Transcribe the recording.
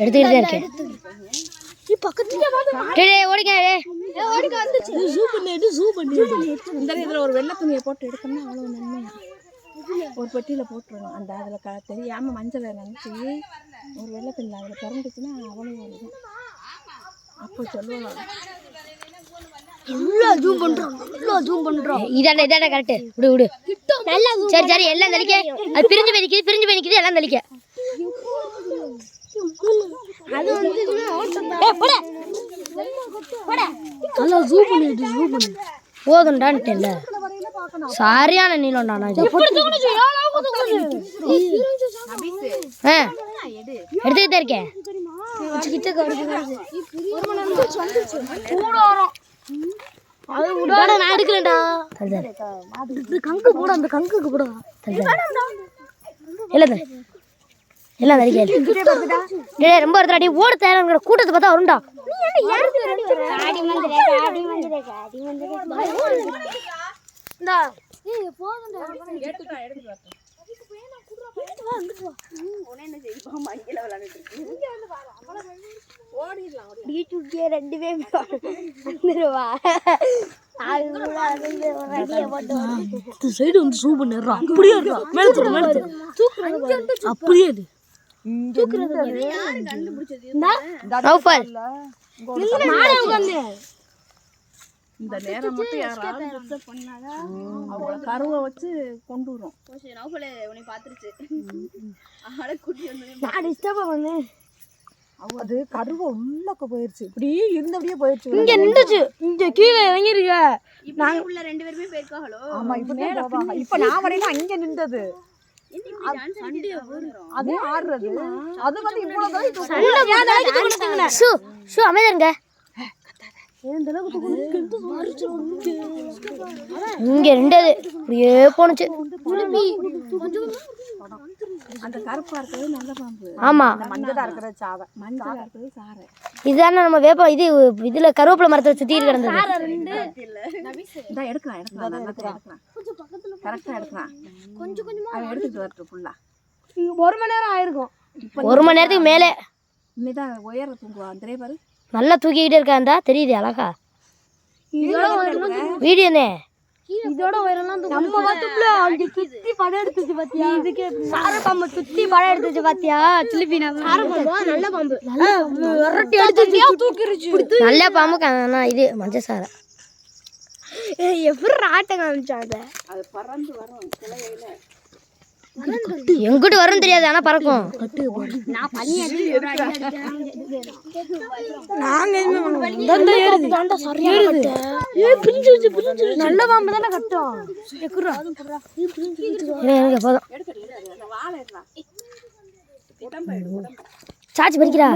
எடுத்துக்கிட்டே இருக்கேன். இதில் ஒரு வெள்ளை துணியை போட்டு எடுக்கணும்னா அவ்வளோ நன்மையா. ஒரு பெட்டியில் போட்டுருவோம். அந்த அதில் தெரியாமல் மஞ்சளை நினச்சி ஒரு வெள்ளை துணியில் அதில் திறந்துச்சுன்னா அவ்வளோ வருது. அப்போ சொல்லுவாங்க இதாண்டா கரெக்டு. விடு விடு. சரி சரி எல்லாம் தெளிக்க. அது பிரிஞ்சு போய் நிற்கிது எல்லாம் தெளிக்க. போதும்டான்ட்டு சரியான நீளம்டா. எடுத்துக்கிட்டே இருக்கேன். நான் எடுக்கிறேன்டா. கங்கு போட அந்த கங்குக்கு போட எல்லாம் ரொம்ப இடத்துல ஓட தேவைங்கிற கூட்டத்தை பார்த்தா வரும்டா. சைடு வந்து சூ பண்ணிடுறா. அப்படியே அப்படியே இந்த நேரம் மட்டும் யாராவது டிஸ்டர்ப் பண்ணாங்க அவங்கள கருவை வச்சு கொண்டு வரும். உன்னை பார்த்துருச்சு. அது கருவை உள்ளக்க போயிருச்சு. இப்படி இருந்தபடியே போயிருச்சு. இங்க நின்றுச்சு. இங்க கீழே இறங்கிருக்க. நாங்க உள்ள ரெண்டு பேருமே போயிருக்காங்களோ. ஆமா இப்ப நான் வரையில அங்க நின்றது. அது ஆடுறது. அது வந்து இவ்வளவு அமைதிங்க. இங்க ரெண்டது அப்படியே போனுச்சு. அந்த கருப்பா இருக்கிறது நல்ல பாம்பு. ஆமா மஞ்சளா இருக்கிறது சாவை. மஞ்சளா இருக்கிறது சாரை. இதுதானே நம்ம வேப்ப இதுல கருவேப்பிலை மரத்தை சுத்தி கிடந்தது. எடுக்கலாம் கரெக்டா எடுக்கலாம். கொஞ்சம் கொஞ்சமா எடுத்துட்டு வரட்டும். ஃபுல்லா 1 மணி நேரம் ஆயிருக்கும். 1 மணி நேரத்துக்கு மேலே இனிதான் உயர தூங்குவா. அந்த பாரு நல்லா தூக்கிக்கிட்டே இருக்காண்டா. தெரியுது அழகா வீடியோனே. இதோட உயரம்லாம் நம்ம பார்த்தோம்ல. அங்க சுத்தி படம் எடுத்துச்சு பாத்தியா? இதுக்கே சார பாம்பு சுத்தி படம் எடுத்துச்சு பாத்தியா? சிலிபினா சார பாம்பா? நல்ல பாம்பு. வரட்டி எடுத்துச்சு தூக்கிருச்சு. நல்ல பாம்பு. இது மஞ்ச சார எப்படி ஆட்டம் காமிச்சாங்க. அது பறந்து வரும் கிளையில. எங்கிட்டு வரும் தெரியாது. ஆனா பறக்கும். நல்ல பாம்பு தானே கட்டும். போதும் சாச்சி பறிக்கிறா.